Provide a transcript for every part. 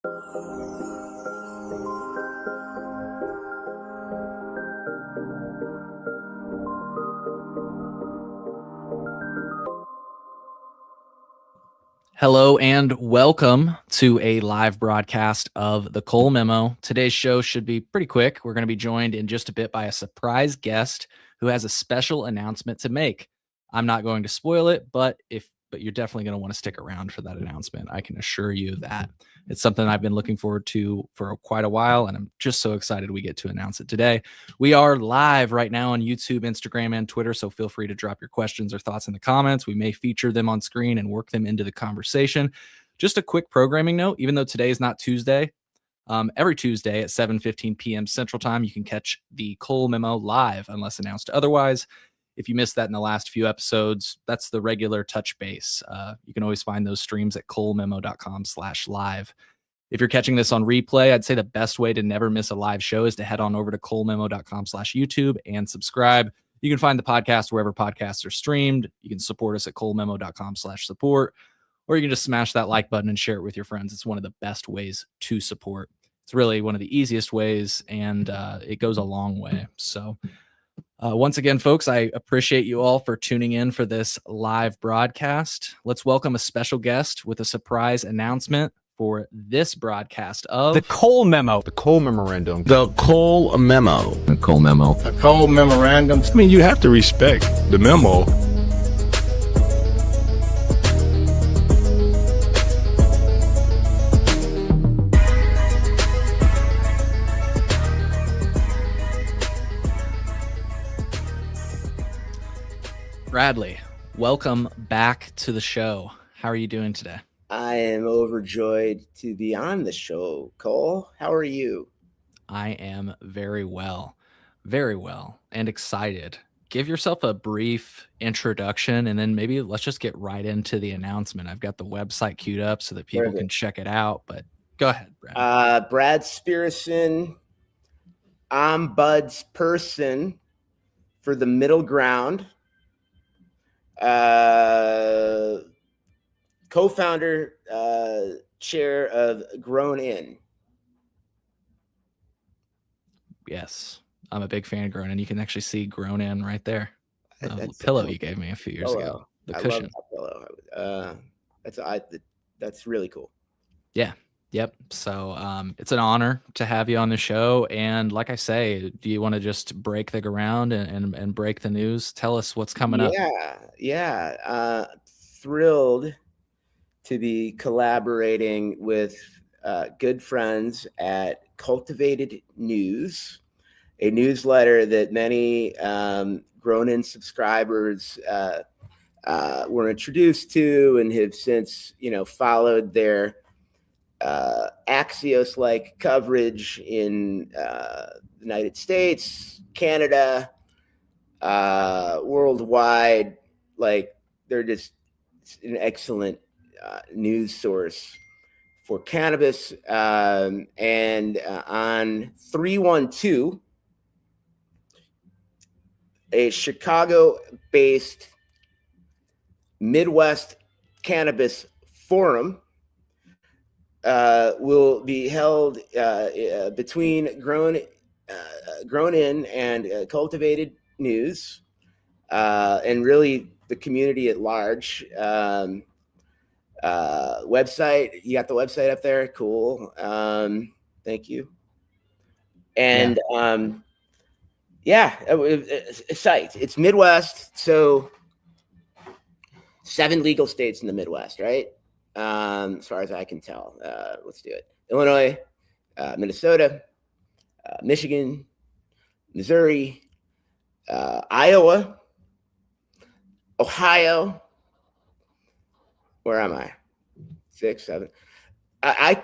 Hello and welcome to a live broadcast of the Cole Memo. Today's show should be pretty quick. We're going to be joined in just a bit by a surprise guest who has a special announcement to make. I'm not going to spoil it, but you're definitely going to want to stick around for that announcement. I can assure you that. It's something I've been looking forward to for quite a while, and I'm just so excited we get to announce it today. We are live right now on YouTube, Instagram, and Twitter, so feel free to drop your questions or thoughts in the comments. We may feature them on screen and work them into the conversation. Just a quick programming note, even though today is not Tuesday, every Tuesday at 7:15 p.m. Central Time, you can catch the Cole Memo live unless announced otherwise. If you missed that in the last few episodes, that's the regular touch base. You can always find those streams at colememo.com/live. If you're catching this on replay, I'd say the best way to never miss a live show is to head on over to colememo.com/YouTube and subscribe. You can find the podcast wherever podcasts are streamed. You can support us at colememo.com/support, or you can just smash that like button and share it with your friends. It's one of the best ways to support. It's really one of the easiest ways, and it goes a long way. So once again, folks, I appreciate you all for tuning in for this live broadcast. Let's welcome a special guest with a surprise announcement for this broadcast of the Cole Memo. The Cole Memorandum. The Cole Memo. The Cole Memo. The Cole Memorandum. I mean, you have to respect the memo. Bradley, welcome back to the show. How are you doing today? I am overjoyed to be on the show. Cole, how are you? I am very well, and excited. Give yourself a brief introduction, and then maybe let's just get right into the announcement. I've got the website queued up so that people can check it out, but go ahead, Brad. Brad Spearson, I'm Bud's person for the middle ground. Co-founder, chair of Grown In. Yes, I'm a big fan of Grown In. You can actually see Grown In right there. The pillow you gave me a few years ago. The cushion. Love that pillow. That's really cool. Yeah. Yep. So it's an honor to have you on the show. And like I say, do you want to just break the ground and break the news? Tell us what's coming up. Yeah. Thrilled to be collaborating with good friends at Cultivated News, a newsletter that many grown-in subscribers were introduced to and have since, followed their Axios-like coverage in the United States, Canada, worldwide. Like, they're just an excellent news source for cannabis. And on 312, a Chicago-based Midwest cannabis forum will be held between Grown In and Cultivated News, and really the community at large. Website, you got the website up there? Cool. Thank you. And site. It's Midwest, so 7 legal states in the Midwest, right? As far as I can tell. Let's do it. Illinois, Minnesota, Michigan, Missouri, Iowa, Ohio. Where am I? 6, 7. I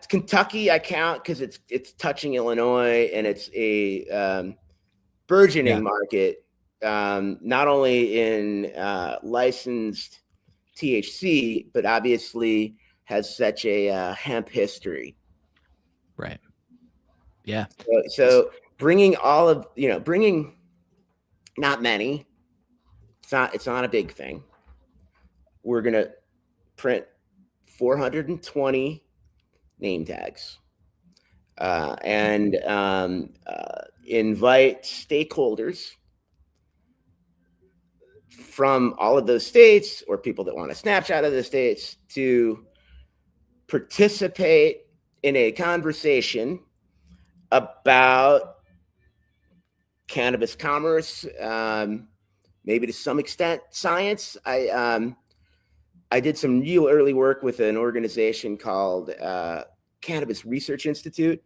Kentucky. I count because it's touching Illinois, and it's a burgeoning market, not only in licensed THC, but obviously has such a hemp history. Right. Yeah. So bringing all of, bringing not many, it's not a big thing. We're going to print 420 name tags, and invite stakeholders from all of those states or people that want a snapshot of the states to participate in a conversation about cannabis commerce, maybe to some extent science. I did some real early work with an organization called Cannabis Research Institute,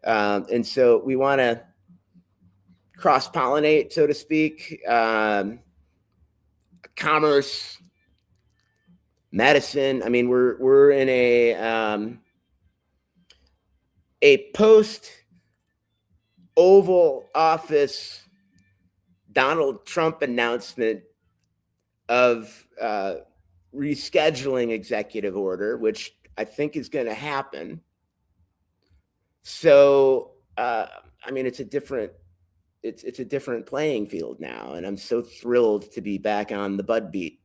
and so we want to cross-pollinate, so to speak, commerce, medicine. I mean, we're in a post Oval Office Donald Trump announcement of rescheduling executive order, which I think is going to happen. So, I mean, it's a different playing field now, and I'm so thrilled to be back on the Bud beat.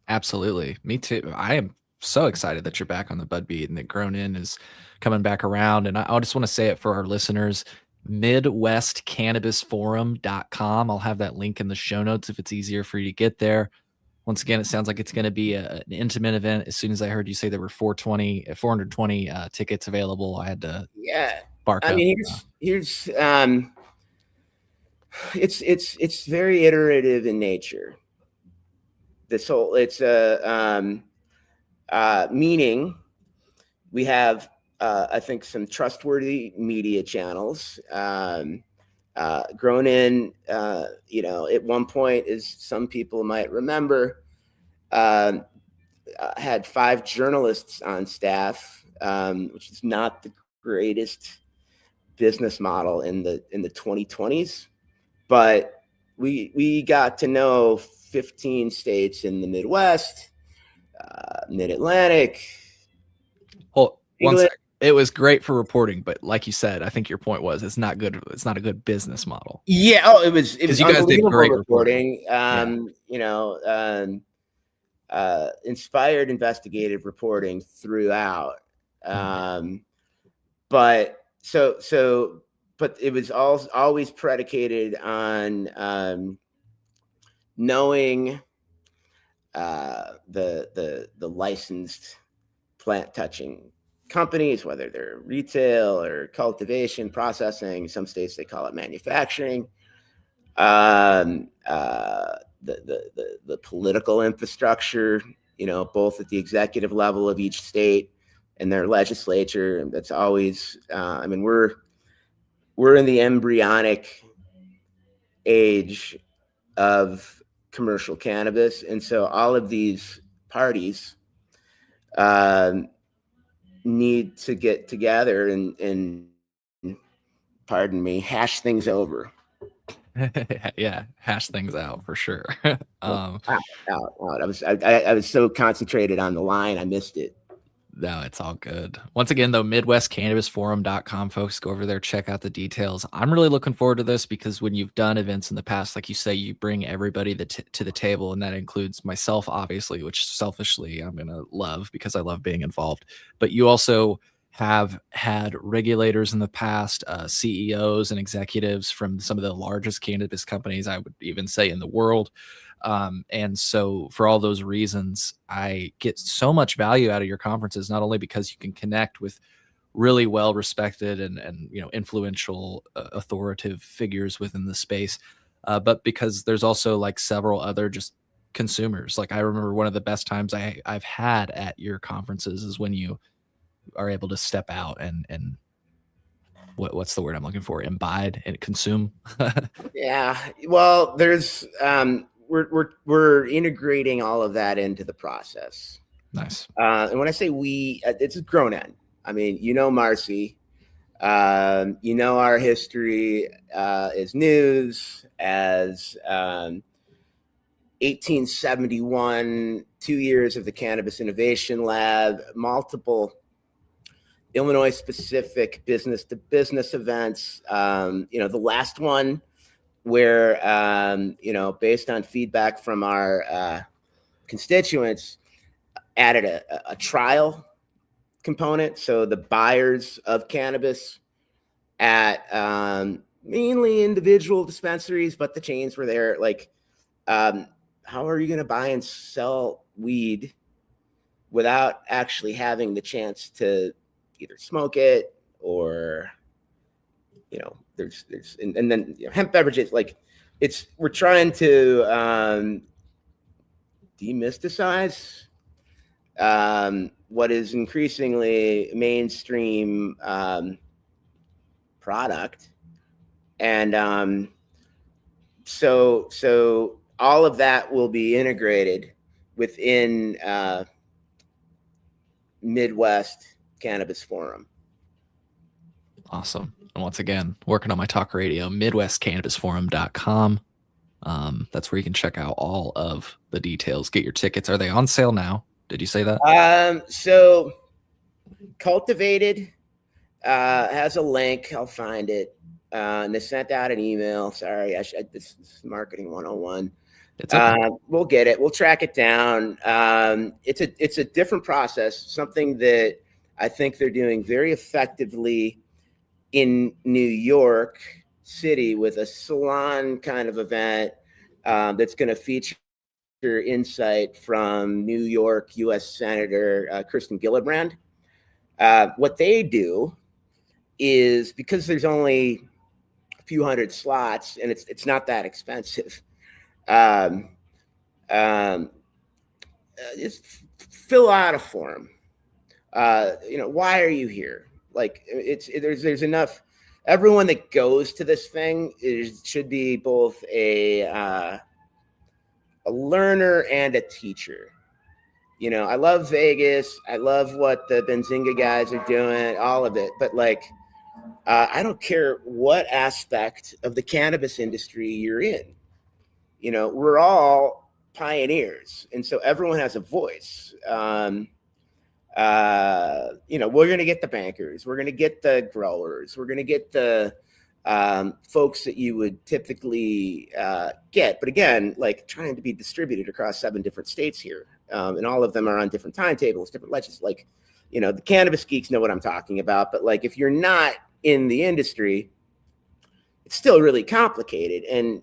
Absolutely. Me too. I am so excited that you're back on the Bud Beat and that Grown In is coming back around. And I just want to say it for our listeners, midwestcannabisforum.com. I'll have that link in the show notes if it's easier for you to get there. Once again, it sounds like it's going to be an intimate event. As soon as I heard you say there were 420 tickets available, I had to bark I up. mean, here's it's very iterative in nature. This whole, it's meaning we have I think some trustworthy media channels. Grown In, at one point, as some people might remember, had 5 journalists on staff, which is not the greatest business model in the 2020s, but we got to know 15 states in the Midwest, Mid-Atlantic. Well, one sec. It was great for reporting, but like you said, I think your point was it's not good. It's not a good business model. Yeah. Oh, it was you guys did great reporting. Inspired investigative reporting throughout. But it was always predicated on knowing the licensed plant touching companies, whether they're retail or cultivation, processing. Some states they call it manufacturing. The political infrastructure, both at the executive level of each state and their legislature. And that's always, we're in the embryonic age of commercial cannabis. And so all of these parties need to get together and pardon me, hash things over. Yeah, hash things out for sure. Out. I was so concentrated on the line, I missed it. No, it's all good. Once again, though, midwestcannabisforum.com, folks, go over there, check out the details. I'm really looking forward to this because when you've done events in the past, like you say, you bring everybody to the table, and that includes myself, obviously, which selfishly I'm going to love because I love being involved. But you also have had regulators in the past, CEOs and executives from some of the largest cannabis companies, I would even say, in the world. And so for all those reasons, I get so much value out of your conferences, not only because you can connect with really well respected and influential authoritative figures within the space, but because there's also like several other just consumers. Like I remember one of the best times I've had at your conferences is when you are able to step out and what's the word I'm looking for? Imbibe and consume. Yeah. Well, there's we're integrating all of that into the process. Nice. And when I say we, it's Grown In. I mean, Marcy, our history as news, as 1871, 2 years of the Cannabis Innovation Lab, multiple Illinois specific business to business events. The last one where, based on feedback from our constituents, added a trial component. So the buyers of cannabis at mainly individual dispensaries, but the chains were there. Like, how are you going to buy and sell weed without actually having the chance to either smoke it or, there's and then hemp beverages, like we're trying to demystifize what is increasingly mainstream product. And so all of that will be integrated within Midwest Cannabis Forum. Awesome. And once again, working on my talk radio, midwestcannabisforum.com. That's where you can check out all of the details. Get your tickets. Are they on sale now? Did you say that? So Cultivated has a link. I'll find it. And they sent out an email. Sorry, this is marketing 101. It's okay. We'll get it. We'll track it down. It's a different process, something that I think they're doing very effectively in New York City with a salon kind of event that's going to feature insight from New York U.S. Senator Kirsten Gillibrand. What they do is, because there's only a few hundred slots and it's not that expensive, just fill out a form. Why are you here? Like, there's enough. Everyone that goes to this thing should be both a learner and a teacher. I love Vegas. I love what the Benzinga guys are doing, all of it. But I don't care what aspect of the cannabis industry you're in. We're all pioneers, and so everyone has a voice. We're going to get the bankers, we're going to get the growers, we're going to get the folks that you would typically get. But again, like, trying to be distributed across 7 different states here. And all of them are on different timetables, different legends. Like, the cannabis geeks know what I'm talking about. But like, if you're not in the industry, it's still really complicated. And,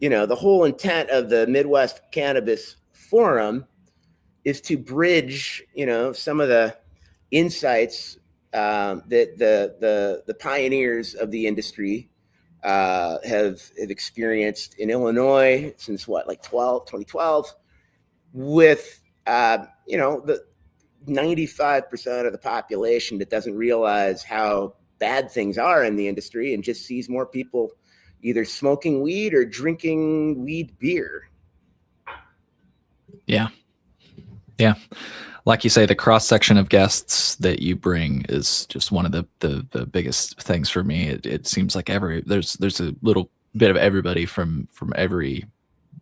the whole intent of the Midwest Cannabis Forum is to bridge, some of the insights that the pioneers of the industry have experienced in Illinois since 2012, with the 95% of the population that doesn't realize how bad things are in the industry and just sees more people either smoking weed or drinking weed beer. Yeah. Like you say, the cross section of guests that you bring is just one of the biggest things for me. It seems like there's a little bit of everybody from every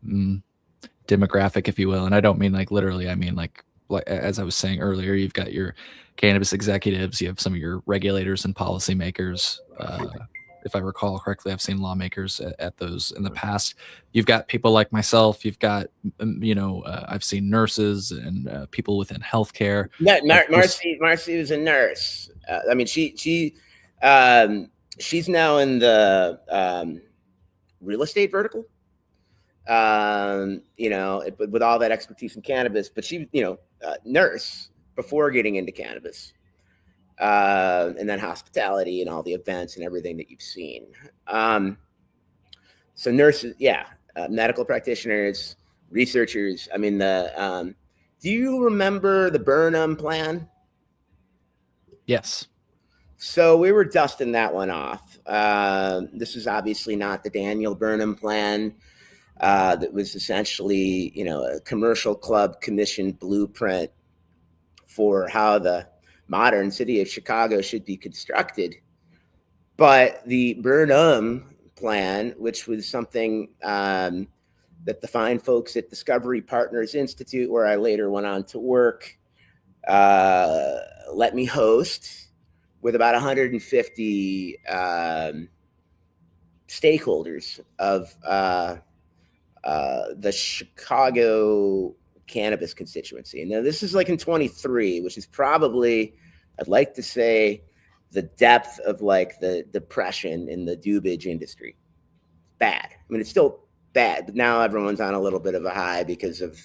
demographic, if you will. And I don't mean like literally. I mean like as I was saying earlier, you've got your cannabis executives, you have some of your regulators and policymakers. If I recall correctly, I've seen lawmakers at those in the past. You've got people like myself. You've got, I've seen nurses and people within healthcare. Marcy was a nurse. She's now in the real estate vertical. With all that expertise in cannabis, but she, nurse before getting into cannabis. And then hospitality and all the events and everything that you've seen. So nurses, medical practitioners, researchers. Do you remember the Burnham plan? Yes. So we were dusting that one off. This is obviously not the Daniel Burnham plan. That was essentially, a commercial club commission blueprint for how the modern city of Chicago should be constructed. But the Burnham plan, which was something that the fine folks at Discovery Partners Institute, where I later went on to work, let me host with about 150 stakeholders of the Chicago cannabis constituency. And now this is like in 23, which is probably, I'd like to say, the depth of like the depression in the doobage industry. Bad. I mean, it's still bad, but now everyone's on a little bit of a high because of,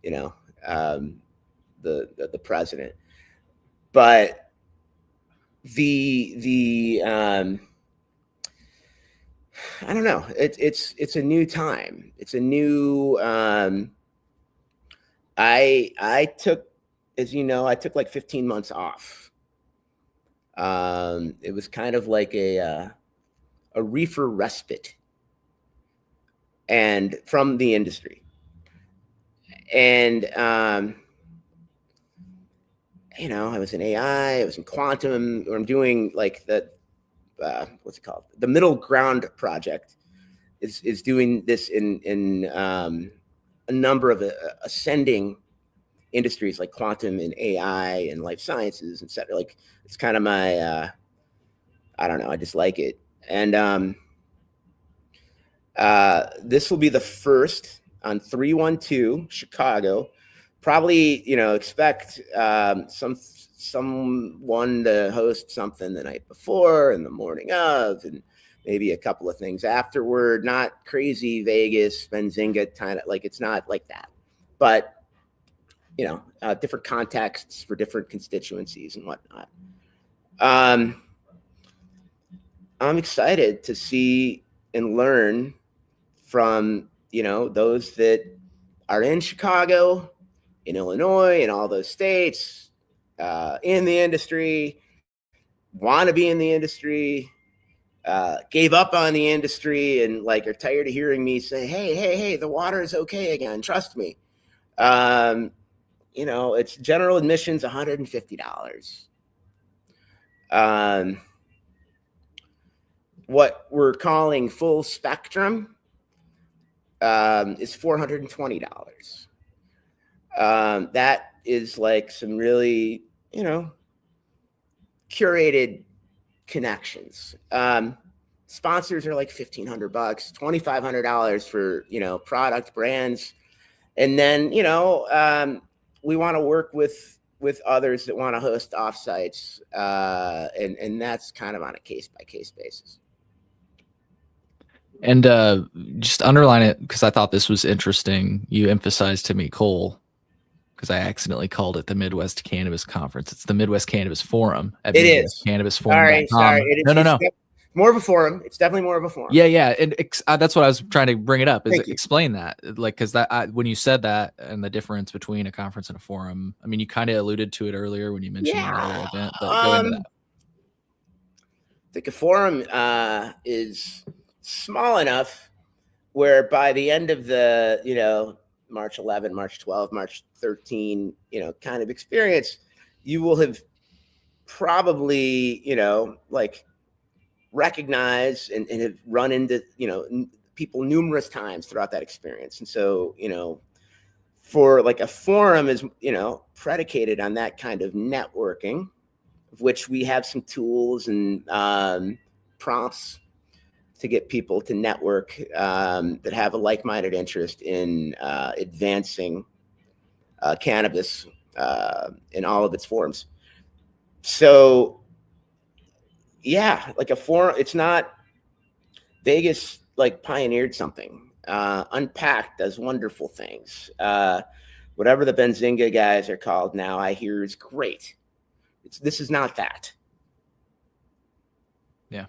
the president. But the I don't know. It's a new time. It's a new. I took, as you know, I took like 15 months off. It was kind of like a reefer respite, and from the industry, and I was in AI, I was in quantum, or I'm doing like the what's it called? The Middle Ground Project is doing this in a number of ascending industries like quantum and AI and life sciences, etc. Like it's kind of my I don't know, I just like it. And this will be the first on 312 Chicago. Probably, expect someone to host something the night before and the morning of, and maybe a couple of things afterward. Not crazy Vegas, Benzinga kind of, like, it's not like that, but different contexts for different constituencies and whatnot. I'm excited to see and learn from those that are in Chicago, in Illinois, in all those states, in the industry, want to be in the industry, gave up on the industry, and like are tired of hearing me say, hey, the water is okay again. Trust me. It's general admissions, $150. What we're calling full spectrum is $420. That is like some really, curated connections. Sponsors are like $1,500, $2,500 for, product brands. And then, we want to work with others that want to host offsites. And that's kind of on a case by case basis. And just underline it, because I thought this was interesting. You emphasized to me, Cole, because I accidentally called it the Midwest Cannabis Conference. It's the Midwest Cannabis Forum at It is. MidwestCannabisForum.com. Sorry. No. More of a forum. It's definitely more of a forum. Yeah. And that's what I was trying to bring it up. Is Explain that, like, because when you said that and the difference between a conference and a forum, I mean, you kind of alluded to it earlier when you mentioned another event, but go into that. I think a forum is small enough where by the end of the March 11, March 12, March 13 kind of experience, you will have probably like recognized and have run into people numerous times throughout that experience. And so for like a forum is predicated on that kind of networking, of which we have some tools and prompts to get people to network that have a like-minded interest in advancing cannabis in all of its forms. So, yeah, like a forum, it's not Vegas like pioneered something. Unpacked does wonderful things. Whatever the Benzinga guys are called now, I hear is great. This is not that. Yeah.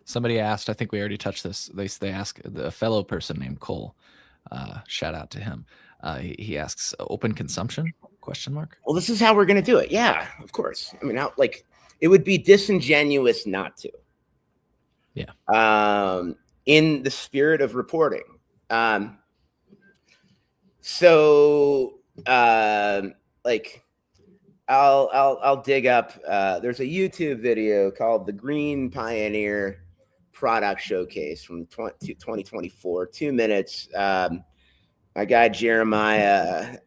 Somebody asked, I think we already touched this. They ask a fellow person named Cole. Shout out to him. He asks, open consumption? ? Well, this is how we're going to do it. Yeah, of course. I mean, it would be disingenuous not to. Yeah. In the spirit of reporting. So like I'll dig up. There's a YouTube video called "The Green Pioneer Product Showcase" from 2024. 2 minutes. My guy Jeremiah,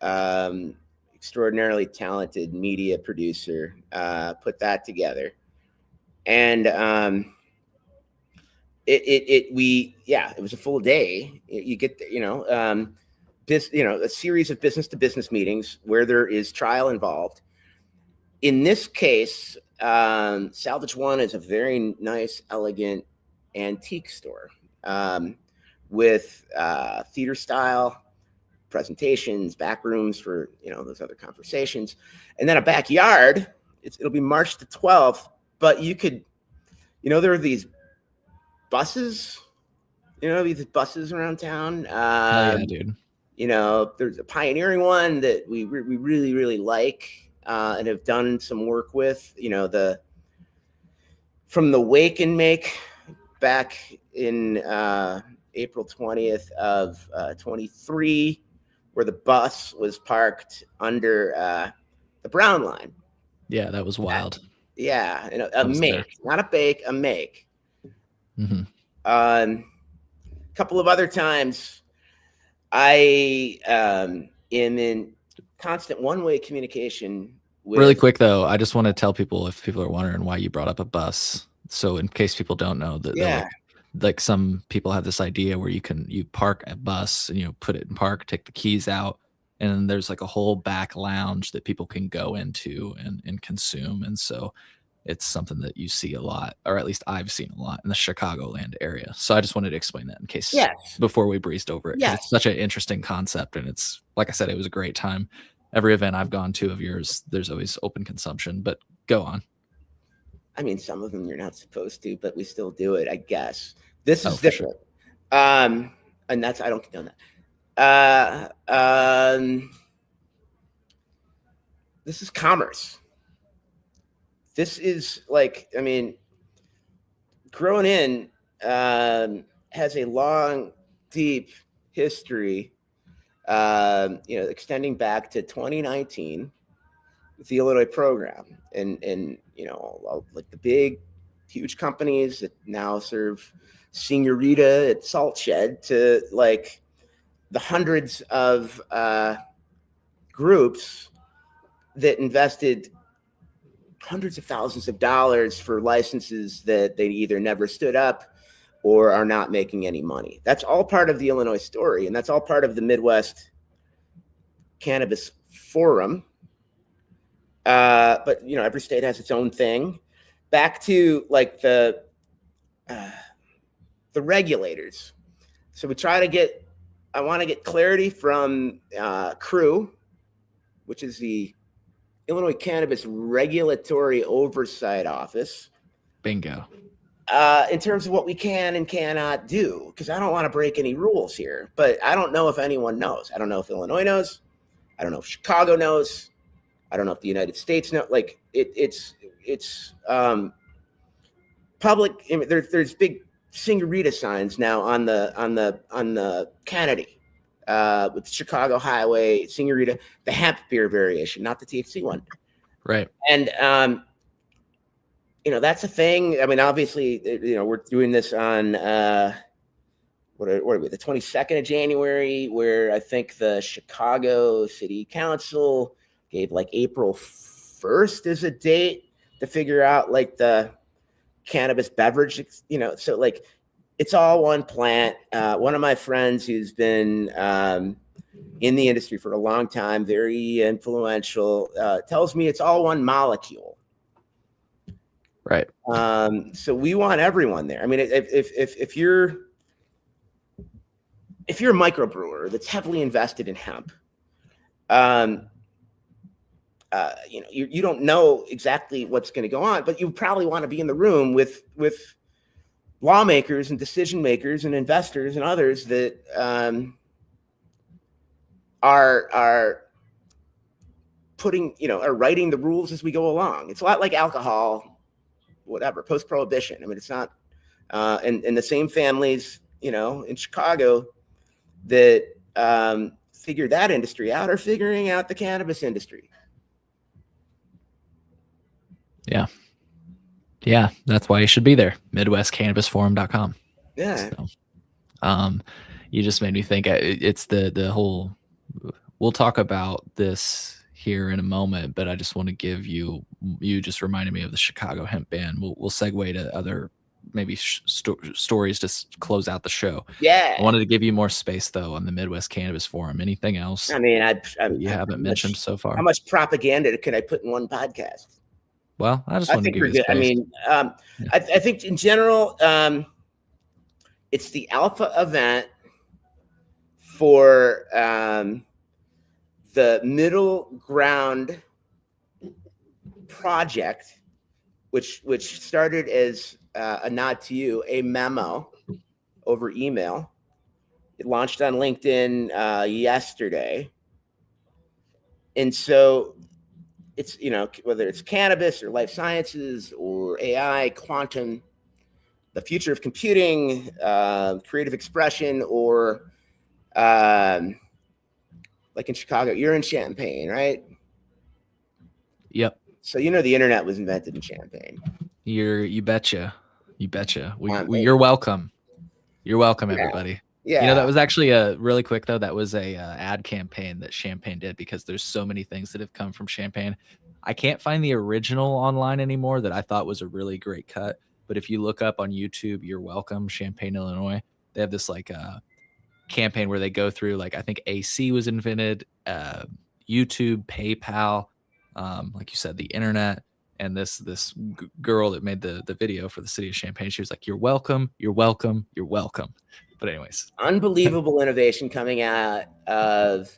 extraordinarily talented media producer, put that together, and it was a full day. You get a series of business to business meetings where there is trial involved. In this case, Salvage One is a very nice, elegant antique store with theater style presentations, back rooms for those other conversations, and then a backyard. It'll be March the 12th, but you could, there are these buses, around town. Oh yeah, dude. There's a pioneering one that we really, really like and have done some work with. From the Wake and Make back in April 20th of 23, where the bus was parked under the Brown line. Yeah, that was wild. Yeah, a make, not a bake, a make. Mm-hmm. A couple of other times, I am in constant one-way communication with... Really quick though, I just want to tell people, if people are wondering why you brought up a bus. So in case people don't know that, like some people have this idea where you park a bus and put it in park, take the keys out, and then there's like a whole back lounge that people can go into and consume. And so it's something that you see a lot, or at least I've seen a lot in the Chicagoland area. So I just wanted to explain that in case before we breezed over it. It's such an interesting concept, and it's, like I said, it was a great time. Every event I've gone to of yours, there's always open consumption, but go on. I mean, some of them you're not supposed to, but we still do it, I guess. This is different. Sure. And that's, I don't condone that. This is commerce. This is like, I mean, Grown In has a long, deep history, extending back to 2019 with the Illinois program, and like the big, huge companies that now serve Senorita at Salt Shed to like the hundreds of groups that invested hundreds of thousands of dollars for licenses that they either never stood up or are not making any money. That's all part of the Illinois story, and that's all part of the Midwest Cannabis Forum. But every state has its own thing. Back to like the regulators. So I want to get clarity from CREW, which is the Illinois Cannabis Regulatory Oversight Office. Bingo. In terms of what we can and cannot do, because I don't want to break any rules here, but I don't know if anyone knows. I don't know if Illinois knows. I don't know if Chicago knows. I don't know if the United States knows. Like it's public. I mean, there's big Senorita signs now on the Kennedy with Chicago Highway, Senorita, the hemp beer variation, not the THC one. Right. And that's a thing. I mean, obviously, we're doing this on what are we, the 22nd of January, where I think the Chicago City Council gave like April 1st as a date to figure out like the cannabis beverage, so like it's all one plant. One of my friends who's been in the industry for a long time, very influential, tells me it's all one molecule. Right. So we want everyone there. I mean, if you're a microbrewer that's heavily invested in hemp, you don't know exactly what's going to go on, but you probably want to be in the room with lawmakers and decision makers and investors and others that are putting, are writing the rules as we go along. It's a lot like alcohol, whatever, post-prohibition. I mean, it's not, and the same families, in Chicago that figured that industry out are figuring out the cannabis industry. Yeah. Yeah. That's why you should be there. MidwestCannabisForum.com. Yeah. So, you just made me think it's the whole, we'll talk about this here in a moment, but I just want to give you just reminded me of the Chicago hemp ban. We'll segue to other maybe stories to close out the show. Yeah. I wanted to give you more space though on the Midwest Cannabis Forum. Anything else I mean, you haven't mentioned so far? How much propaganda can I put in one podcast? Well, I just I wanted to think give we're you good. space. I mean, I think in general, it's the alpha event for the middle ground project, which started as a nod to you, a memo over email. It launched on LinkedIn yesterday, and so it's, you know, whether it's cannabis or life sciences or AI, quantum, the future of computing, creative expression, or like in Chicago, you're in Champaign, right? Yep. So you know the internet was invented in Champaign. You betcha. You betcha. You're welcome. You're welcome, everybody. Yeah. You know, that was actually really quick though. That was a ad campaign that Champaign did, because there's so many things that have come from Champaign. I can't find the original online anymore that I thought was a really great cut. But if you look up on YouTube, You're Welcome, Champaign, Illinois, they have this like campaign where they go through, like, I think AC was invented, YouTube, PayPal, like you said, the internet. And this girl that made the video for the city of Champaign, she was like, "You're welcome, you're welcome, you're welcome." But anyways, unbelievable innovation coming out of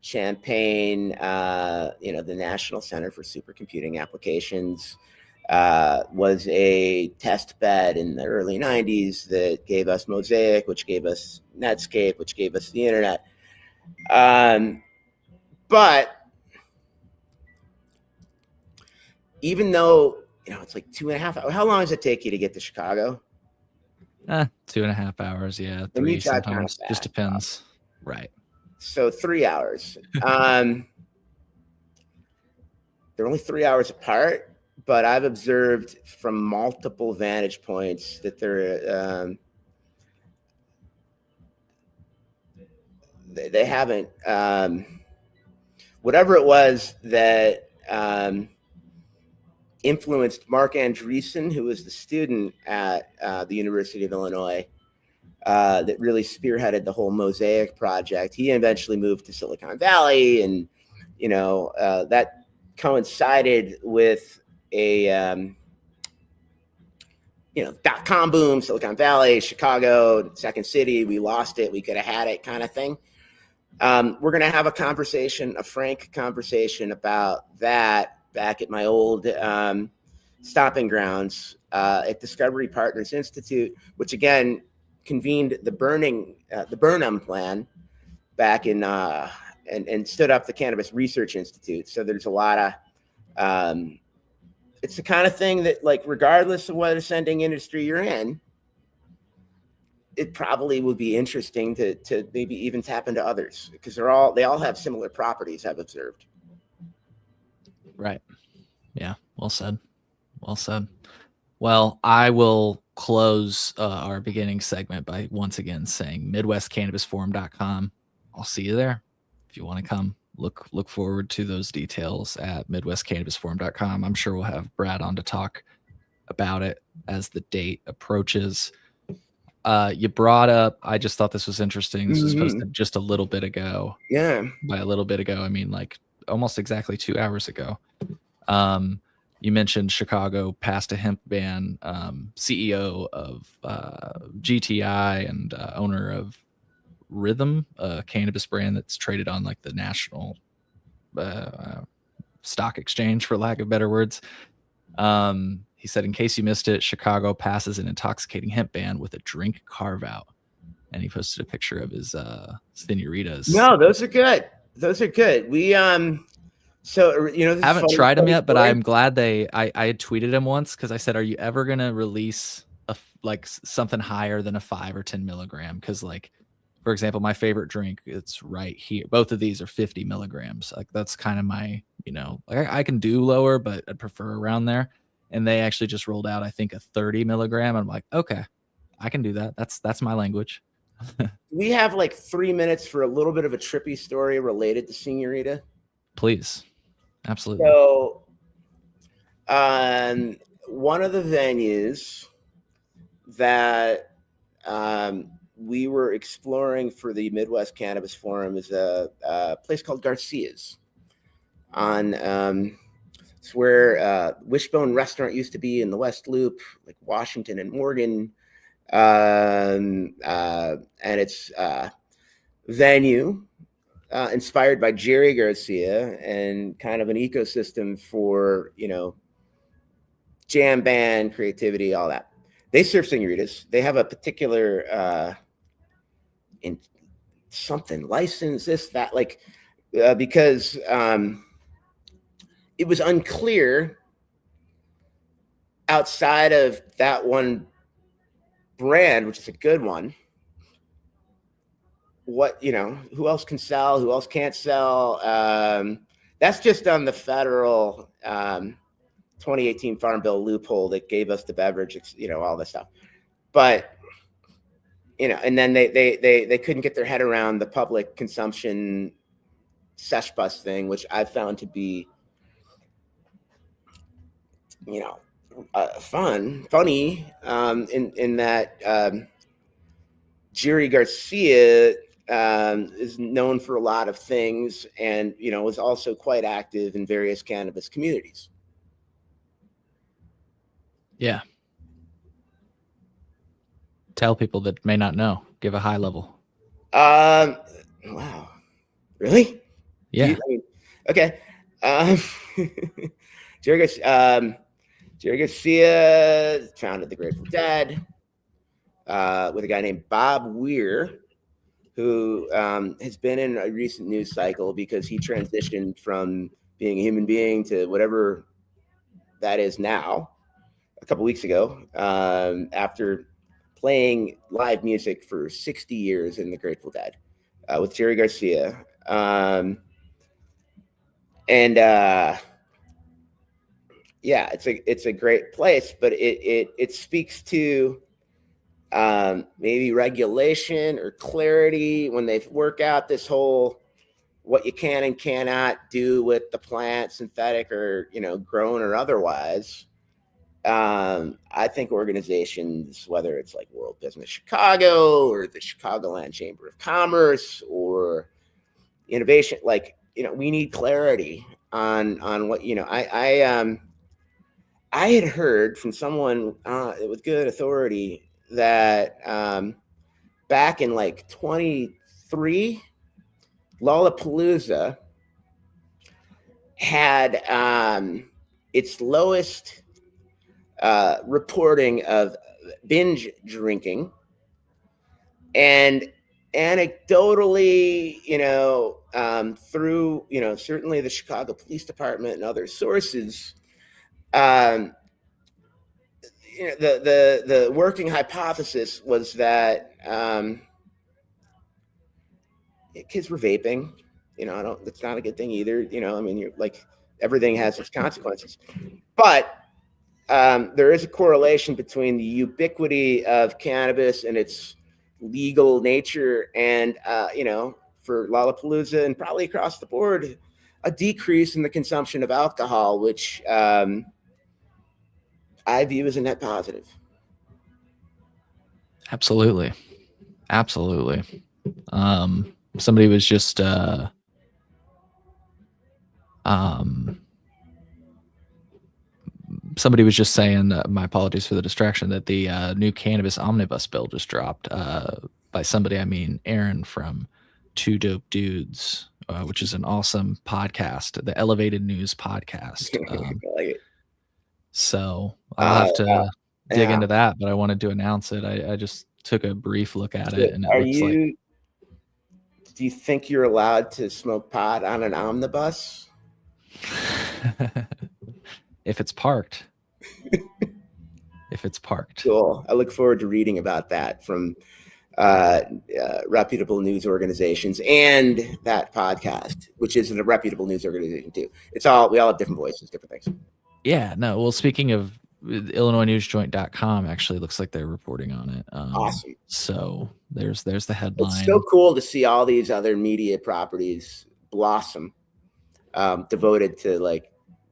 Champaign. You know, the National Center for Supercomputing Applications was a test bed in the early 90s that gave us Mosaic, which gave us Netscape, which gave us the internet. But even though, you know, it's like 2.5 hours, how long does it take you to get to Chicago? 2.5 hours. Yeah. 3 sometimes. Just depends. Right. So 3 hours. They're only 3 hours apart, but I've observed from multiple vantage points that they haven't, whatever it was that influenced Mark Andreessen, who was the student at the University of Illinois, that really spearheaded the whole Mosaic project. He eventually moved to Silicon Valley, and, you know, that coincided with a you know, .com boom, Silicon Valley, Chicago, second city. We lost it, we could have had it, kind of thing. We're going to have a conversation, a frank conversation about that back at my old stomping grounds at Discovery Partners Institute, which again convened the Burnham Plan back in and stood up the Cannabis Research Institute. So there's a lot of it's the kind of thing that, like, regardless of what ascending industry you're in, it probably would be interesting to maybe even tap into others, because they all have similar properties, I've observed. Right. Yeah. Well said. Well said. Well, I will close our beginning segment by once again saying MidwestCannabisForum.com. I'll see you there. If you want to come, look forward to those details at MidwestCannabisForum.com. I'm sure we'll have Brad on to talk about it as the date approaches. You brought up, I just thought this was interesting. This was posted just a little bit ago. Yeah. By a little bit ago, I mean like almost exactly 2 hours ago. You mentioned Chicago passed a hemp ban. CEO of GTI and owner of Rhythm, a cannabis brand that's traded on like the national stock exchange, for lack of better words. He said, in case you missed it, Chicago passes an intoxicating hemp ban with a drink carve out. And he posted a picture of his senoritas. No, those are good. Those are good. We so, you know, I haven't tried them yet, but I'm glad I had tweeted him once, because I said, are you ever gonna release something higher than a 5 or 10 milligram? Because, like, for example, my favorite drink, it's right here. Both of these are 50 milligrams. Like, that's kind of my, you know, like I can do lower, but I'd prefer around there. And they actually just rolled out, I think, a 30 milligram. I'm like, okay, I can do that. That's my language. We have like 3 minutes for a little bit of a trippy story related to Senorita. Please. Absolutely. So, one of the venues that we were exploring for the Midwest Cannabis Forum is a place called Garcia's on it's where Wishbone Restaurant used to be in the West Loop, like Washington and Morgan. And it's venue inspired by Jerry Garcia and kind of an ecosystem for, jam band, creativity, all that. They serve senoritas. They have a particular in something license, this, that, like, because it was unclear outside of that one brand, which is a good one, what, who else can sell, who else can't sell. That's just on the federal 2018 Farm Bill loophole that gave us the beverage, all this stuff. But, and then they couldn't get their head around the public consumption sesh bus thing, which I found to be, funny, in that Jerry Garcia is known for a lot of things, and was also quite active in various cannabis communities. Yeah. Tell people that may not know. Give a high level. Wow, really? Yeah. Okay. Jerry Garcia founded the Grateful Dead with a guy named Bob Weir, who has been in a recent news cycle because he transitioned from being a human being to whatever that is now a couple weeks ago, after playing live music for 60 years in the Grateful Dead with Jerry Garcia. Yeah, it's a great place, but it speaks to maybe regulation or clarity when they work out this whole what you can and cannot do with the plant, synthetic or grown or otherwise. I think organizations, whether it's like World Business Chicago or the Chicagoland Chamber of Commerce or innovation, like we need clarity on what I had heard from someone with good authority that back in like 23, Lollapalooza had its lowest reporting of binge drinking, and anecdotally, through certainly the Chicago Police Department and other sources, the working hypothesis was that kids were vaping. It's not a good thing either. You're like, everything has its consequences, but there is a correlation between the ubiquity of cannabis and its legal nature and, for Lollapalooza and probably across the board, a decrease in the consumption of alcohol, which I view as a net positive. Absolutely. Somebody was just saying, my apologies for the distraction, that the new cannabis omnibus bill just dropped. By somebody, I mean Aaron from Two Dope Dudes, which is an awesome podcast, the Elevated News podcast. I like it. So I'll have to dig into that, but I wanted to announce it. I just took a brief look at it, and it looks like. Do you think you're allowed to smoke pot on an omnibus? If it's parked. Cool. I look forward to reading about that from reputable news organizations and that podcast, which is a reputable news organization too. We all have different voices, different things. Yeah, no. Well, speaking of, IllinoisNewsJoint.com actually looks like they're reporting on it. Awesome. So there's the headline. It's so cool to see all these other media properties blossom, devoted to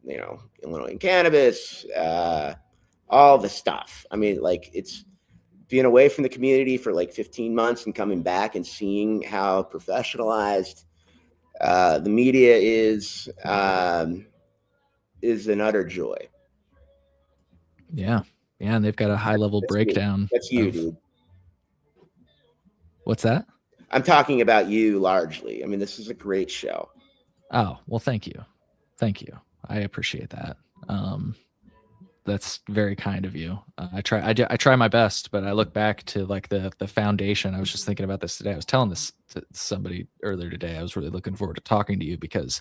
Illinois and cannabis, all the stuff. I mean, like, it's being away from the community for like 15 months and coming back and seeing how professionalized the media is an utter joy. Yeah. And they've got a high level breakdown. That's you, dude. What's that? I'm talking about you largely. I mean, this is a great show. Oh, well, thank you. I appreciate that. That's very kind of you. I try my best, but I look back to like the foundation. I was just thinking about this today. I was telling this to somebody earlier today. I was really looking forward to talking to you because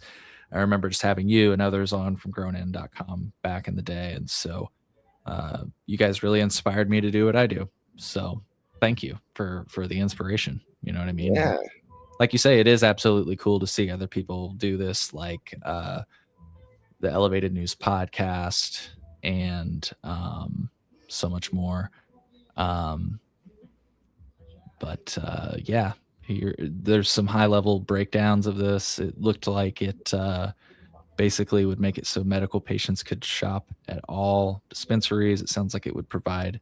I remember just having you and others on from grownin.com back in the day. And so you guys really inspired me to do what I do. So thank you for the inspiration. You know what I mean? Yeah. Like you say, it is absolutely cool to see other people do this, like the Elevated News podcast and so much more. But yeah, there's some high level breakdowns of this. It looked like it basically would make it so medical patients could shop at all dispensaries. It sounds like it would provide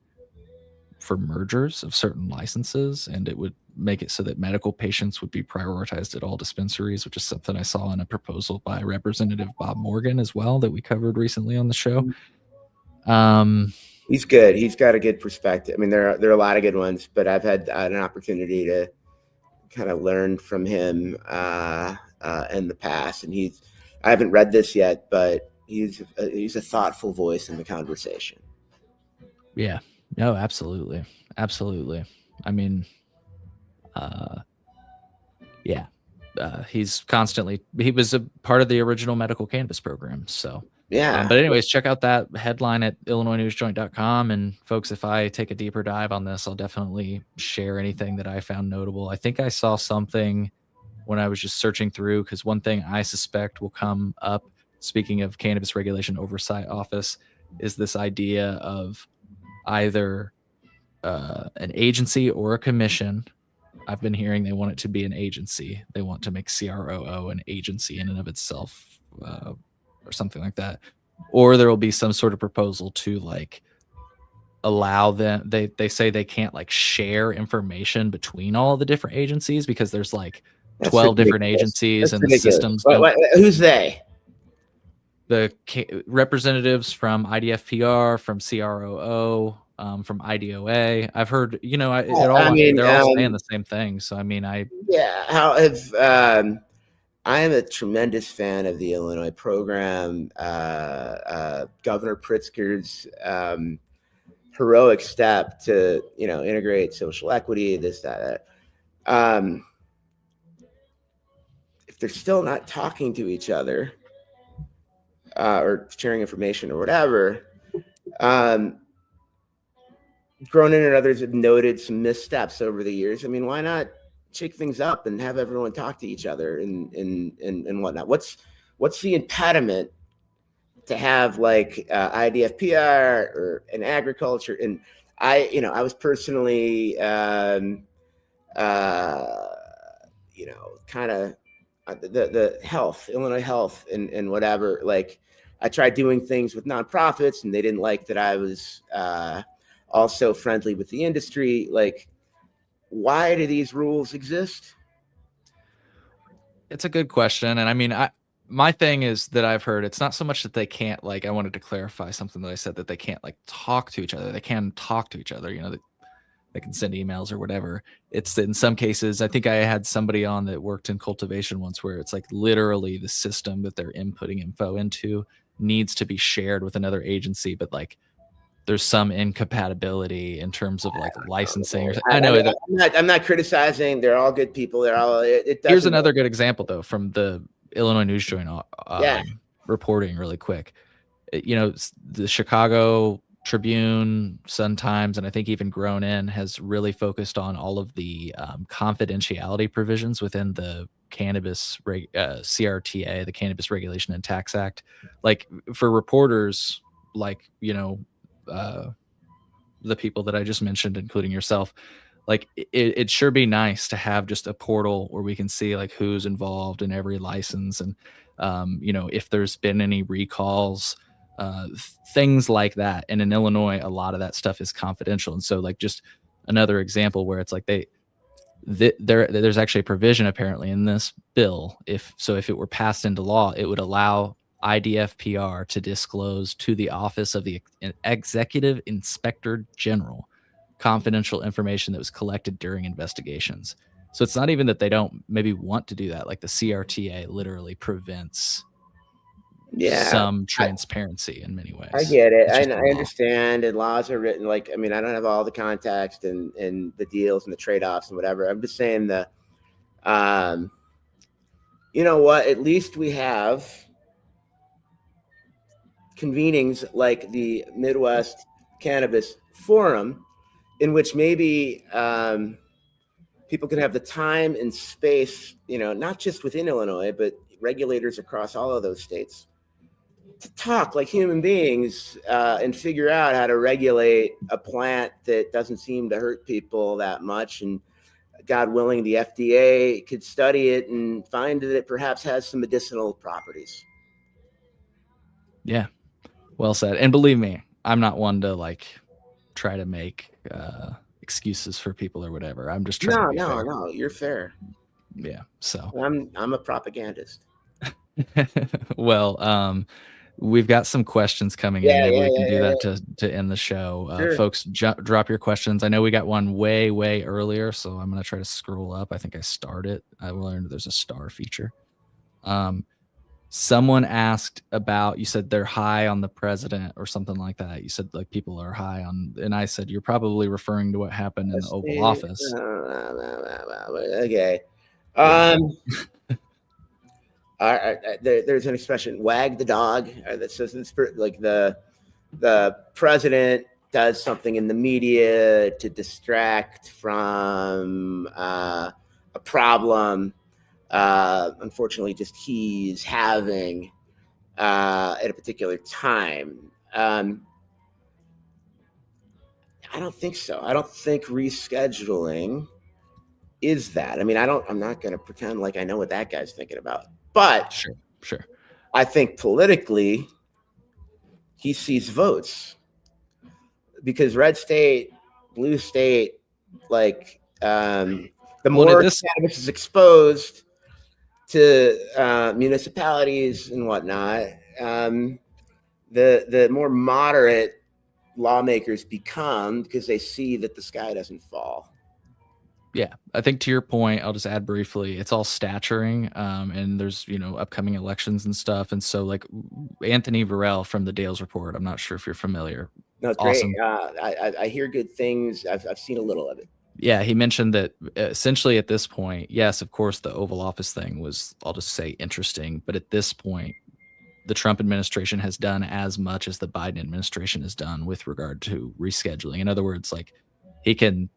for mergers of certain licenses, and it would make it so that medical patients would be prioritized at all dispensaries, which is something I saw in a proposal by Representative Bob Morgan as well that we covered recently on the show. He's good. He's got a good perspective. I mean, there are a lot of good ones, but I've had an opportunity to kind of learn from him in the past, and I haven't read this yet, but he's a thoughtful voice in the conversation. Yeah. No, absolutely. I mean, yeah. He was a part of the original medical cannabis program. So yeah. But anyways, check out that headline at illinoisnewsjoint.com. And folks, if I take a deeper dive on this, I'll definitely share anything that I found notable. I think I saw something when I was just searching through, because one thing I suspect will come up, speaking of Cannabis Regulation Oversight Office, is this idea of either an agency or a commission. I've been hearing they want it to be an agency. They want to make CROO an agency in and of itself, or something like that. Or there will be some sort of proposal to like allow them. They say they can't like share information between all the different agencies because there's like 12 different agencies. That's and ridiculous. The systems. Who's they? The representatives from IDFPR, from CROO, from IDOA. I've heard, they're all saying the same thing. So, I mean, I am a tremendous fan of the Illinois program. Governor Pritzker's heroic step to, integrate social equity, this, that. If they're still not talking to each other, or sharing information or whatever, Cronin and others have noted some missteps over the years. I mean, why not shake things up and have everyone talk to each other and whatnot? What's the impediment to have like IDFPR or an agriculture? And I was personally, kind of the health, Illinois health and whatever. Like I tried doing things with nonprofits and they didn't like that I was also friendly with the industry. Like, why do these rules exist? It's a good question. And I mean, my thing is that I've heard it's not so much that they can't, like, I wanted to clarify something that I said, that they can't like talk to each other. They can talk to each other, they can send emails or whatever. It's in some cases, I think I had somebody on that worked in cultivation once where it's like literally the system that they're inputting info into needs to be shared with another agency, but like there's some incompatibility in terms of like licensing. I'm not criticizing. They're all good people. They're all. Here's another good example though from the Illinois News Joint reporting really quick. The Chicago Tribune, Sun-Times, and I think even Grown In has really focused on all of the confidentiality provisions within the cannabis CRTA, the Cannabis Regulation and Tax Act. Like for reporters, like the people that I just mentioned, including yourself, like it'd sure be nice to have just a portal where we can see like who's involved in every license and if there's been any recalls, things like that. And in Illinois, a lot of that stuff is confidential. And so like just another example where it's like there's actually a provision apparently in this bill. If it were passed into law, it would allow IDFPR to disclose to the Office of the Executive Inspector General confidential information that was collected during investigations. So it's not even that they don't maybe want to do that. Like the CRTA literally prevents some transparency in many ways. I get it. I law. understand. And laws are written like, I mean, I don't have all the context and the deals and the trade-offs and whatever. I'm just saying that, you know what, at least we have convenings like the Midwest Cannabis Forum, in which maybe people can have the time and space, you know, not just within Illinois, but regulators across all of those states to talk like human beings and figure out how to regulate a plant that doesn't seem to hurt people that much. And God willing, the FDA could study it and find that it perhaps has some medicinal properties. Yeah, well said. And believe me, I'm not one to like try to make excuses for people or whatever. I'm just trying to be fair. No, you're fair. Yeah, so I'm a propagandist. Well, we've got some questions coming in. Maybe we can do that to end the show. Sure. Folks, drop your questions. I know we got one way earlier, so I'm going to try to scroll up. I think I starred it. I learned there's a star feature. Someone asked about, you said they're high on the president or something like that. You said like people are high on, and I said, you're probably referring to what happened in the Oval Office. Okay. There's an expression, wag the dog. That says like the president does something in the media to distract from a problem. Unfortunately, just he's having at a particular time. I don't think so. I don't think rescheduling is that. I mean, I'm not going to pretend like I know what that guy's thinking about. But sure. I think politically, he sees votes because red state, blue state, like the more cannabis is exposed to municipalities and whatnot, the more moderate lawmakers become because they see that the sky doesn't fall. Yeah, I think to your point, I'll just add briefly, it's all staturing, and there's, you know, upcoming elections and stuff. And so like Anthony Varel from the Dales Report, I'm not sure if you're familiar. No, it's awesome. Great. I hear good things. I've seen a little of it. Yeah, he mentioned that essentially at this point, yes, of course, the Oval Office thing was, I'll just say, interesting. But at this point, the Trump administration has done as much as the Biden administration has done with regard to rescheduling. In other words, like he can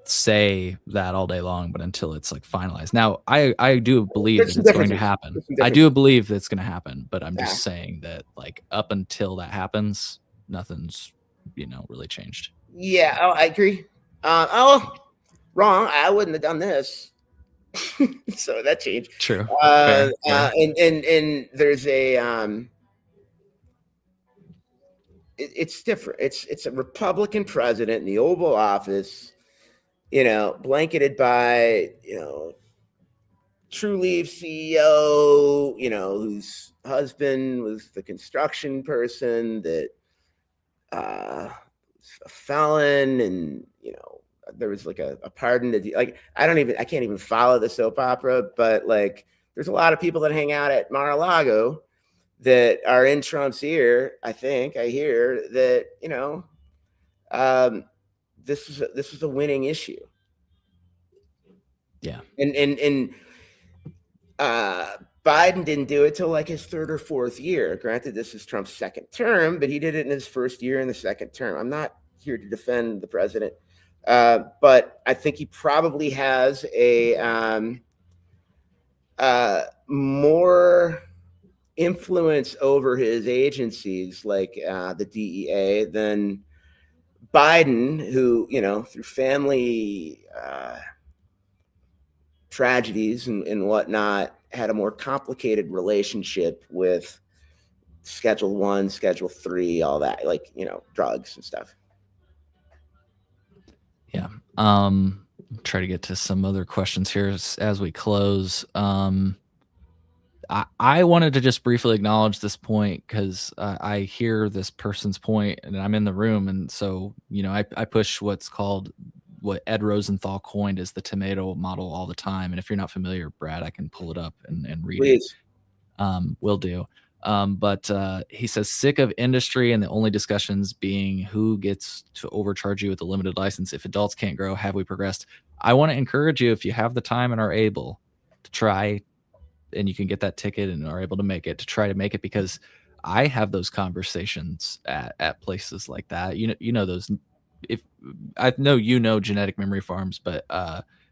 say that all day long, but until it's like finalized. Now, I do believe that it's going to happen. I do believe that it's going to happen, but I'm just saying that like up until that happens, nothing's, you know, really changed. Yeah, I agree. Wrong. I wouldn't have done this. So that changed. True. Fair. And there's a it's different. It's a Republican president in the Oval Office, you know, blanketed by, you know, Trulieve CEO, you know, whose husband was the construction person that was a felon, and, you know, there was like a pardon to, like, I can't even follow the soap opera, but like there's a lot of people that hang out at Mar-a-Lago that are in Trump's ear. I hear that, you know, this is a winning issue. Yeah. And Biden didn't do it till like his third or fourth year. Granted, this is Trump's second term, but he did it in his first year in the second term. I'm not here to defend the president, but I think he probably has a more influence over his agencies like the DEA than Biden, who, you know, through family tragedies and whatnot, had a more complicated relationship with Schedule 1, Schedule 3, all that, like, you know, drugs and stuff. Yeah. Try to get to some other questions here as we close. I wanted to just briefly acknowledge this point because I hear this person's point and I'm in the room. And so, I push what Ed Rosenthal coined as the tomato model all the time. And if you're not familiar, Brad, I can pull it up and read it. Please. Will do. But he says, sick of industry and the only discussions being who gets to overcharge you with a limited license. If adults can't grow, have we progressed? I want to encourage you, if you have the time and are able to try, and you can get that ticket and are able to make it, to try to make it, because I have those conversations at places like that. Those, if I know genetic memory farms, but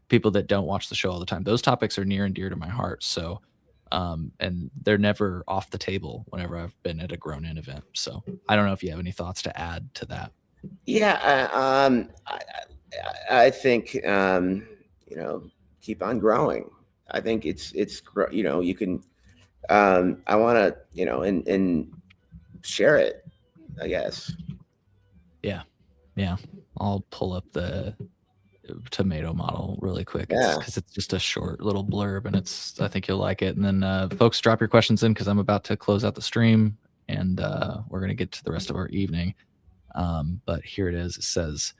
people that don't watch the show all the time, those topics are near and dear to my heart. So and they're never off the table whenever I've been at a grown-in event. So I don't know if you have any thoughts to add to that. Yeah, I think keep on growing. I think it's you can. I want to and share it, I guess. Yeah. I'll pull up the tomato model really quick. Yeah. Because it's just a short little blurb, and I think you'll like it. And then folks, drop your questions in because I'm about to close out the stream, and we're going to get to the rest of our evening. But here it is. It says,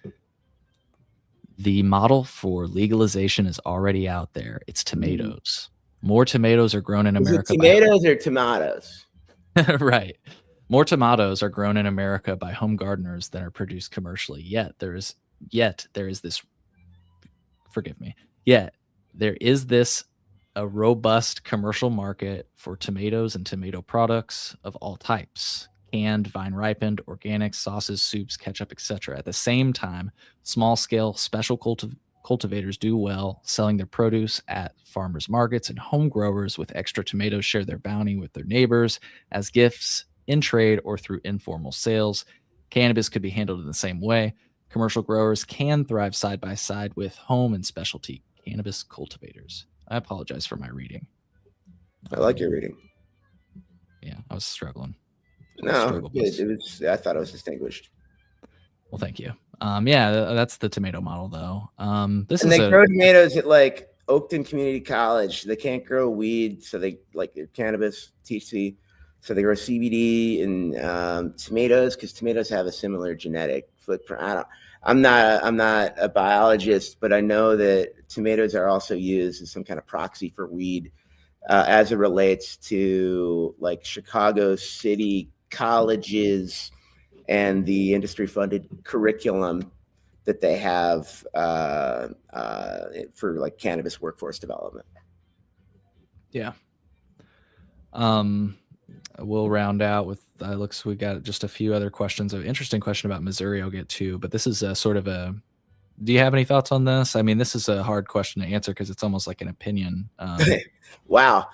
the model for legalization is already out there. It's tomatoes. More tomatoes are grown in America. Is it tomatoes or tomatoes? Right. More tomatoes are grown in America by home gardeners than are produced commercially. Yet there is this a robust commercial market for tomatoes and tomato products of all types: canned, vine ripened, organic, sauces, soups, ketchup, etc. At the same time, small scale special cultivators do well selling their produce at farmers markets, and home growers with extra tomatoes share their bounty with their neighbors as gifts, in trade, or through informal sales. Cannabis could be handled in the same way. Commercial growers can thrive side by side with home and specialty cannabis cultivators. I apologize for my reading. I like your reading. Yeah, I was struggling. No, good. I thought it was distinguished. Well, thank you. Yeah, that's the tomato model, though. They grow tomatoes at like Oakton Community College. They can't grow weed, so they cannabis, THC. So they grow CBD and tomatoes because tomatoes have a similar genetic footprint. I'm not a biologist, but I know that tomatoes are also used as some kind of proxy for weed as it relates to like Chicago City colleges and the industry-funded curriculum that they have for like cannabis workforce development. Yeah. We'll round out with looks. We got just a few other questions. An interesting question about Missouri I'll get to, but this is a sort of a. Do you have any thoughts on this? I mean, this is a hard question to answer because it's almost like an opinion. Wow.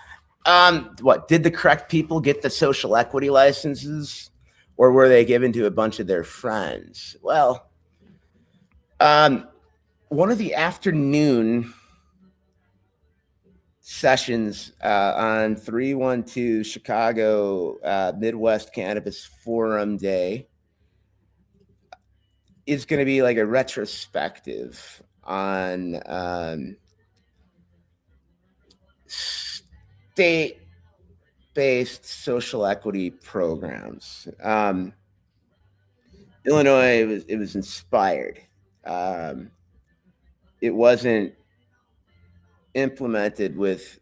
What did the correct people get the social equity licenses, or were they given to a bunch of their friends? Well, one of the afternoon sessions on 312 Chicago Midwest Cannabis Forum Day is going to be like a retrospective on state-based social equity programs. Illinois, it was inspired. It wasn't implemented with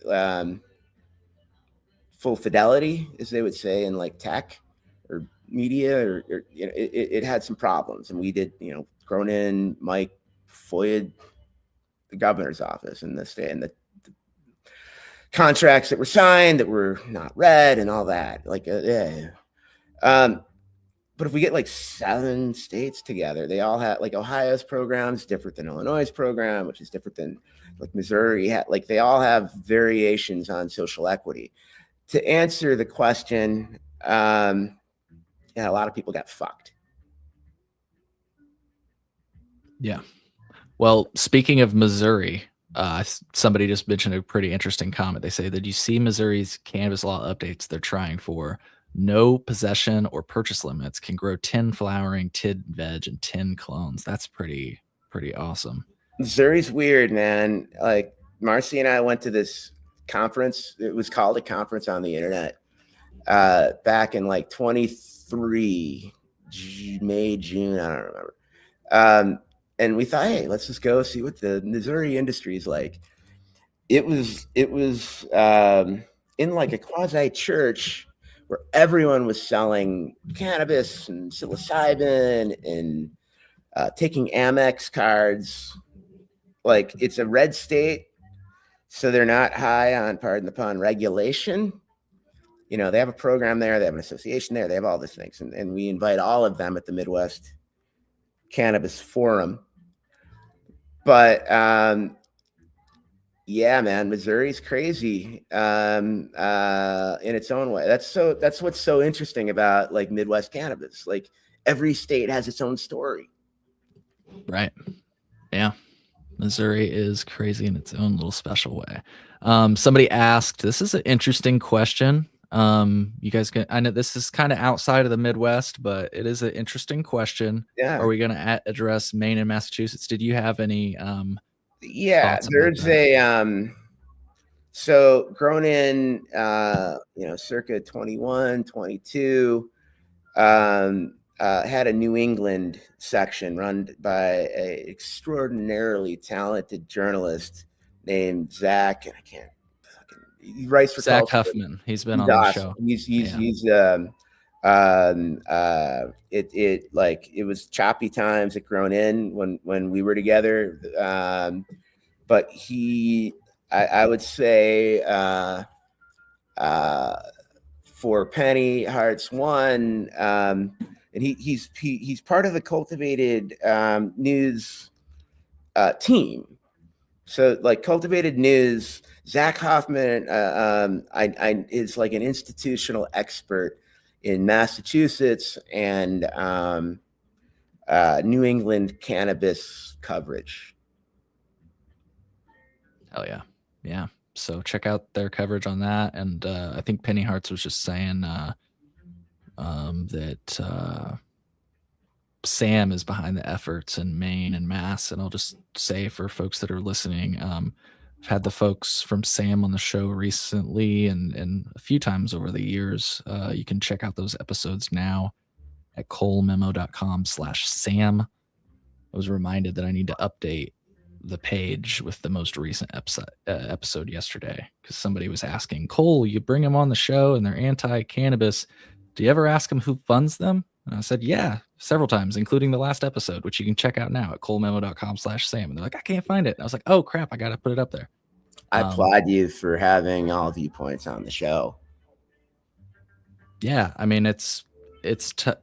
full fidelity, as they would say in like tech or media, or it had some problems, and we did, grown in Mike FOIA'd the governor's office in the state, and the contracts that were signed that were not read and all that. Like, but if we get like 7 states together, they all have, like, Ohio's program is different than Illinois' program, which is different than like Missouri. Like, they all have variations on social equity. To answer the question, a lot of people got fucked. Yeah. Well, speaking of Missouri, somebody just mentioned a pretty interesting comment. They say that you see Missouri's cannabis law updates they're trying for. No possession or purchase limits, can grow 10 flowering, 10 veg, and 10 clones. That's pretty pretty awesome. Missouri's weird, man. Like Marcy and I went to this conference. It was called a conference on the internet back in like 23 May, June. I don't remember. And we thought, hey, let's just go see what the Missouri industry is like. It was in like a quasi church where everyone was selling cannabis and psilocybin and taking Amex cards. Like it's a red state, so they're not high on, pardon the pun, regulation. You know, they have a program there, they have an association there, they have all these things. And we invite all of them at the Midwest Cannabis Forum. But yeah, man, Missouri's crazy in its own way. That's what's so interesting about like Midwest cannabis. Like every state has its own story. Right. Yeah. Missouri is crazy in its own little special way. Somebody asked, this is an interesting question. You guys can, I know this is kind of outside of the Midwest, but it is an interesting question. Yeah. Are we going to address Maine and Massachusetts? Did you have any yeah, there's a so grown in circa 21, 22, had a New England section run by an extraordinarily talented journalist named Zach, and I can't fucking, he writes for Zach Culture. Huffman. He's been on the show. He's it was choppy times at Grown In when we were together, but I would say for Penny Hearts One, and he's part of the Cultivated News team. So like Cultivated News, Zach Hoffman is like an institutional expert in Massachusetts and New England cannabis coverage. Hell yeah. Yeah. So check out their coverage on that. And I think Penny Hearts was just saying that Sam is behind the efforts in Maine and Mass. And I'll just say for folks that are listening, I've had the folks from Sam on the show recently and a few times over the years. You can check out those episodes now at colememo.com/Sam. I was reminded that I need to update the page with the most recent episode yesterday because somebody was asking, Cole, you bring them on the show and they're anti-cannabis. Do you ever ask them who funds them? And I said, yeah, several times, including the last episode, which you can check out now at colememo.com/Sam. And they're like, I can't find it. And I was like, oh crap, I got to put it up there. I applaud you for having all viewpoints on the show. Yeah. I mean, it's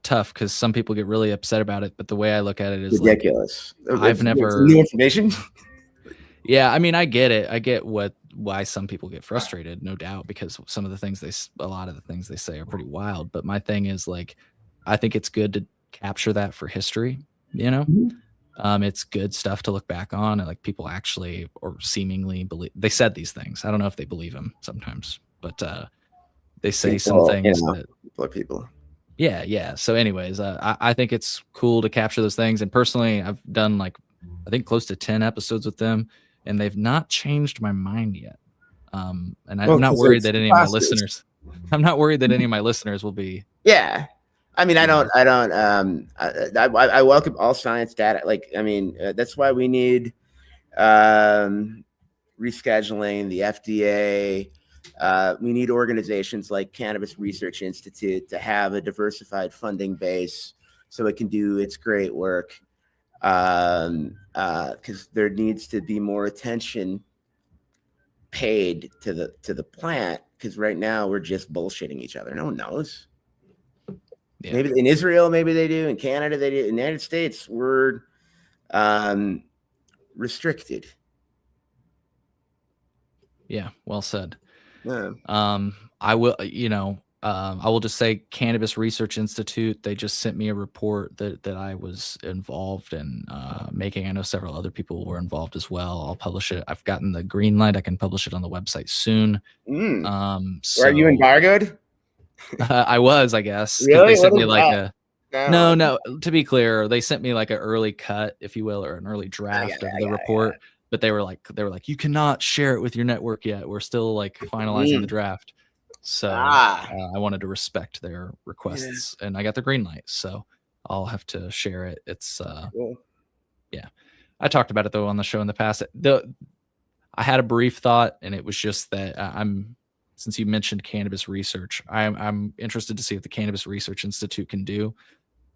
tough because some people get really upset about it, but the way I look at it is ridiculous. Like, I've never new information. Yeah, I mean, I get it. I get why some people get frustrated, no doubt, because some of the things a lot of the things they say are pretty wild. But my thing is like, I think it's good to capture that for history. You know, it's good stuff to look back on, and like people actually or seemingly believe they said these things. I don't know if they believe them sometimes, but they say some things that people. Yeah. So anyways, I think it's cool to capture those things. And personally, I've done like, I think close to 10 episodes with them and they've not changed my mind yet. And I'm not worried that any of my listeners, will be. Yeah. I mean, I welcome all science data. Like, I mean, that's why we need rescheduling the FDA. We need organizations like Cannabis Research Institute to have a diversified funding base so it can do its great work. Because there needs to be more attention paid to the plant. Because right now we're just bullshitting each other. No one knows. Yeah. Maybe in Israel, maybe they do. In Canada, they do. In the United States, we're restricted. Yeah, well said. Yeah. I will just say Cannabis Research Institute, they just sent me a report that I was involved in making. I know several other people were involved as well. I'll publish it. I've gotten the green light. I can publish it on the website soon. So, are you embargoed? I was, I guess. Really? They sent me like No. To be clear, they sent me like an early cut, if you will, or an early draft of the report. But they were like, you cannot share it with your network yet. We're still like finalizing the draft. So I wanted to respect their requests, and I got the green light. So I'll have to share it. It's Cool. yeah. I talked about it though on the show in the past. I had a brief thought, and it was just that since you mentioned cannabis research, I'm interested to see what the Cannabis Research Institute can do.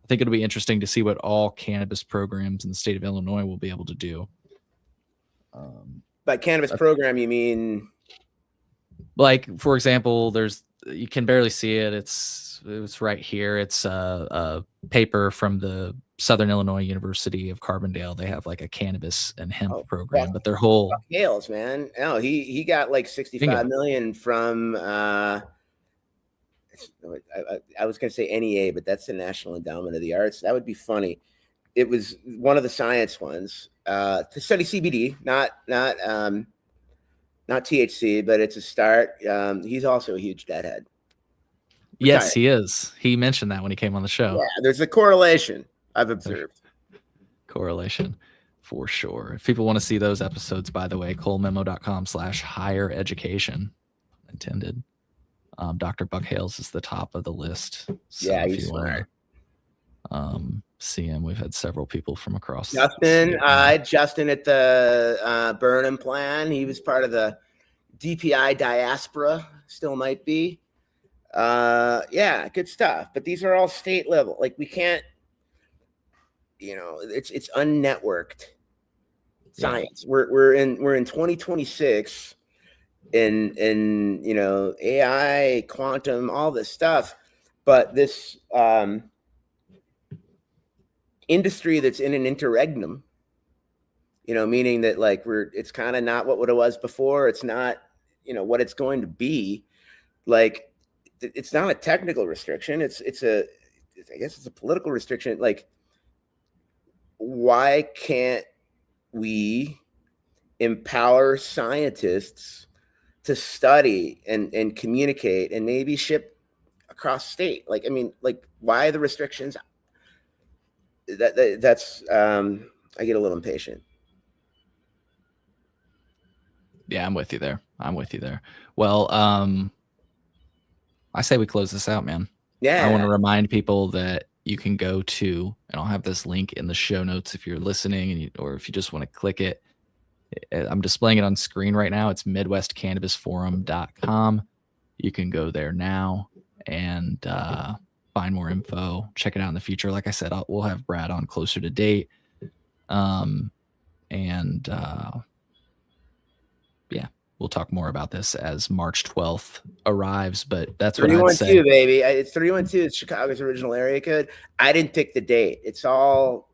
I think it'll be interesting to see what all cannabis programs in the state of Illinois will be able to do. By cannabis program, you mean? Like, for example, you can barely see it. It's right here. It's a paper from the Southern Illinois University of Carbondale. They have like a cannabis and hemp program, but their whole Hales, man. Oh, he got like 65 million from I was going to say NEA, but that's the National Endowment of the Arts. That would be funny. It was one of the science ones to study CBD, not THC, but it's a start. He's also a huge deadhead. Yes, he is. He mentioned that when he came on the show. Yeah, there's a correlation I've observed. Correlation for sure. If people want to see those episodes, by the way, colememo.com/higher education intended. Dr. Buck Hales is the top of the list. So yeah, if he's you smart. See him, we've had several people from across. Justin at the Burnham Plan. He was part of the DPI diaspora. Still might be. Yeah, good stuff. But these are all state level. Like we can't. It's unnetworked science. We're in 2026. In AI, quantum, all this stuff, but this industry that's in an interregnum, meaning that like it's kind of not what it was before. It's not, what it's going to be. Like, it's not a technical restriction. I guess it's a political restriction. Like, why can't we empower scientists to study and communicate and maybe ship across state? Like, I mean, like, why are the restrictions? That's I get a little impatient. Yeah, I'm with you there. Well, I say we close this out, man. Yeah. I want to remind people that you can go to, and I'll have this link in the show notes if you're listening or if you just want to click it. I'm displaying it on screen right now. It's midwestcannabisforum.com. You can go there now and find more info. Check it out in the future. Like I said, we'll have Brad on closer to date. Yeah, we'll talk more about this as March 12th arrives, but that's what I'd say. 312, baby. It's 312. It's Chicago's original area code. I didn't pick the date. It's all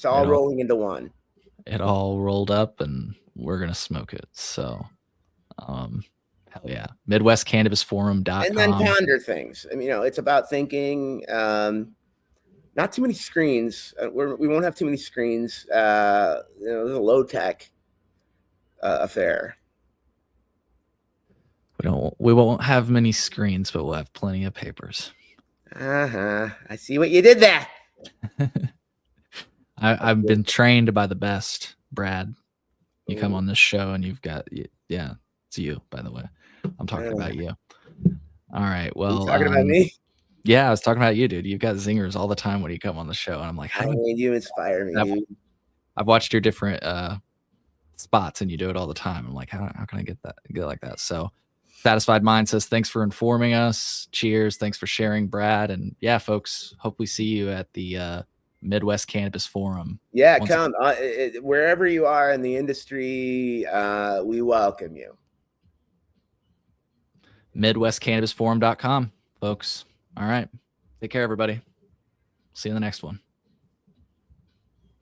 rolling into one. It all rolled up, and we're gonna smoke it. So, hell yeah, MidwestCannabisForum.com. And then ponder things. I mean, it's about thinking. Not too many screens. We won't have too many screens. It's a low tech affair. We won't have many screens, but we'll have plenty of papers. I see what you did there. I've been trained by the best, Brad. You come on this show and you've got, yeah, it's you, by the way. I'm talking about you. All right. Well, talking about me? Yeah, I was talking about you, dude. You've got zingers all the time when you come on the show. And I'm like, you inspire me, dude. I've watched your different spots and you do it all the time. I'm like, how can I get like that? So Satisfied Mind says, thanks for informing us. Cheers. Thanks for sharing, Brad. And yeah, folks, hope we see you at the Midwest Cannabis Forum. Yeah, come wherever you are in the industry. We welcome you. MidwestCannabisForum.com, folks. All right. Take care, everybody. See you in the next one.